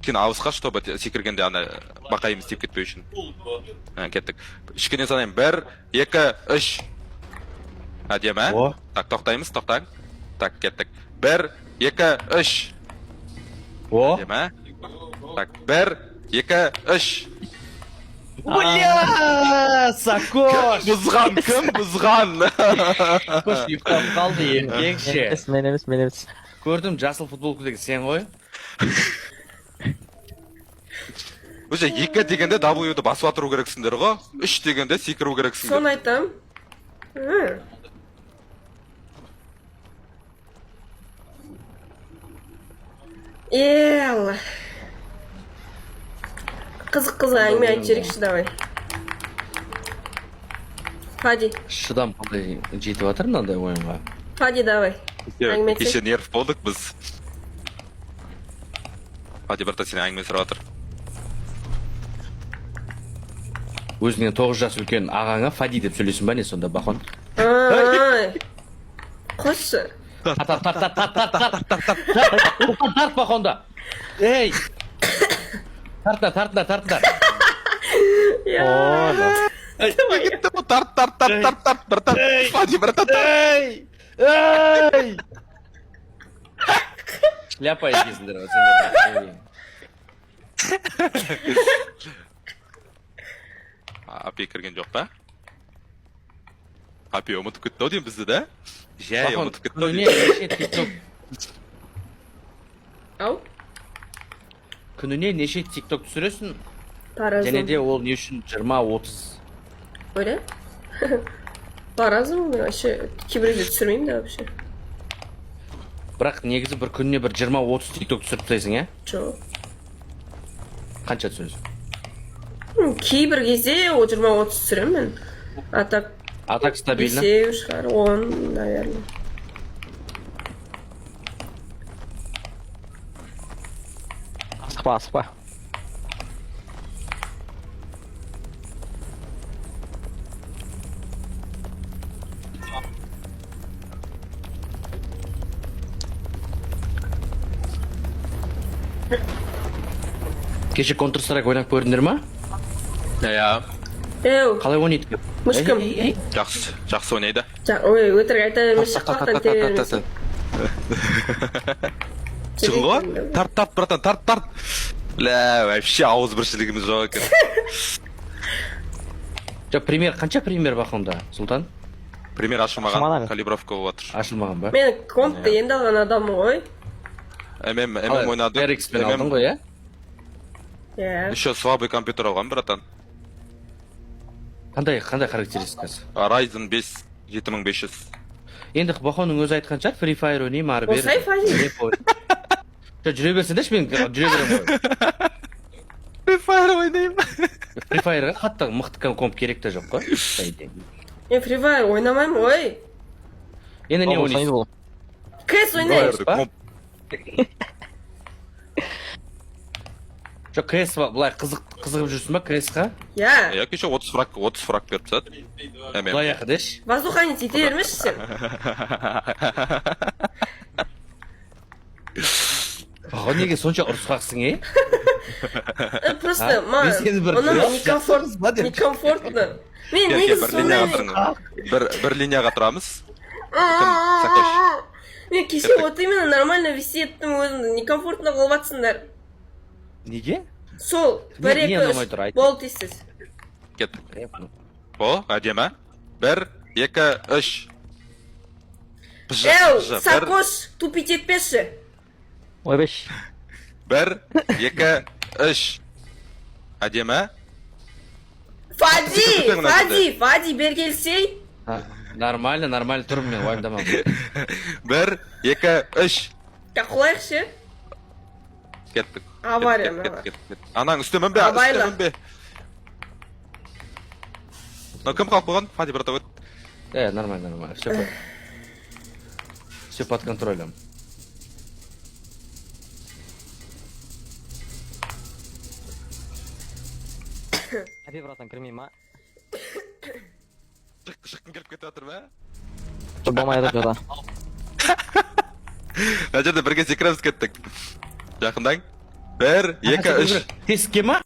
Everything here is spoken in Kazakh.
Сен ауызға чтобы секіргенде ана бақайымыз тиіп кетпеу үшін. Кеттік. Үшкенен санайын. 1, 2, 3. Әдемі. Так, тоқтаймыз, тоқтаң. Так, кеттік. 1, 2, 3. Әдемі. Так, 1, 2, 3. Бля, Сакош! Кім бұзған? Сакош ұйықтап қалды еңше. Мен емес. Көрдім, жасыл футболкудегі сен ғой. Уже 2 дегенде W-ды басып атыру керексіңдер ғой. 3 дегенде секіру керексіңдер. Соны айтам. Алла. Қызық әңгіме айтып жіберейікші, давай. Хади. Шыдам қалай жетіп жатыр мынандай ойынға. Хади, давай. Әңгіме айтсай. Кеше нерв болдық біз. Хади бірта сен әңгіме сұрап атыр. Өзінен 9 жас үлкен ағаңа Фади деп сөйлесін ба не сонда бахон? Қойшы. Тарт бахонда. Ей! Тартына. Кетті бұл, тарт, бірта. Хади бірта тарт. Ей! Шляпа екесіңдер ғой. Апи кірген жоқ па? Апи ұмытып кетті ау дейм бізді да? Жай ұмытып кетті ау дейм. Ау? Күніне неше тикток түсіресің? Паразым. Және де ол не үшін 20-30? Öyle? Паразым, вообще кейбіреуде түсірмеймін да вообще. Бірақ негізі бір күніне бір 20-30 тикток түсіріп тастайсың, ә? Жоқ. Қанша түсіресің? Кейбір кезде 20-30 түсіремін. А так стабильно? 5 шығар, 10, наверное. Асықпа. Кеше Counter-Strike ойнап көрдіңдер ма? Эу, Қалай ойнайды? Мышкым. Жақсы ойнайды. Ой, өтірік айта бермей шықпақтан тере бермесін. Шығын ғой? Тарт, братан, тарт. Бля, вообще ауыз біршілігіміз жоқ екен. Қанша пример бақында, Сұлтан? Пример ашылмаған, калибровка болып отыр. Ашылмаған ба? Мен компты енді алған адаммын ғой. ММ ойнады. RX-пен алдың ғой, ә? Еще слабый компьютер алған, братан. Қандай характеристикасы? Ryzen 5 7500. Енді бақоның өзі айтқан шығар, Free Fire ойнайым, ары бері. Осай Фади. Жүре берсендеші, мен жүре берем ғой. Free Fire ойнайым. Free Fire'ға қатты мықты комп керек те жоқ қой. Мен Free Fire ойнамаймын ғой. Енді не ойнайсың? CS ойнайым. Жоқ, CS бұлай қызығып жүрсің ба, CS-ға? Я. Кеше 30 фраг беріп сәт. Бұлай ақы деш? Воздуханец ете бермеші сен. Бағы неге сонша ұрысқақсың, е? Просто, оның некомфортно. Мен негізі сондай... Бір линияға тұрамыз. Мен кеше вот именно нормально вести еттім өзімді. Некомфортно қылып атсыңдар. Неге? Сол, бір екі бол тейсіз. Кеттік. О, әдемі. 1, 2, 3. Эу, Сакош, тупить етпеші. Ой, беш. 1, 2, 3. Әдемі. Фади, бер келсей. Нормально, тұрмын мен, уайымдамам. 1, 2, 3. Қақылайықшы. Кеттік. Авария. Анаң үстемін бе? Кім қалып қойған? Фади, брата, өт. Нормально. Все под контролем. Әпе, братан, кірмей ма? Шыққын келіп кетіп жатыр ма? Болмайды жода. Мына жерде бірге секіреміз кеттік. Жақындаң. bir iki üç Teskizgi ма?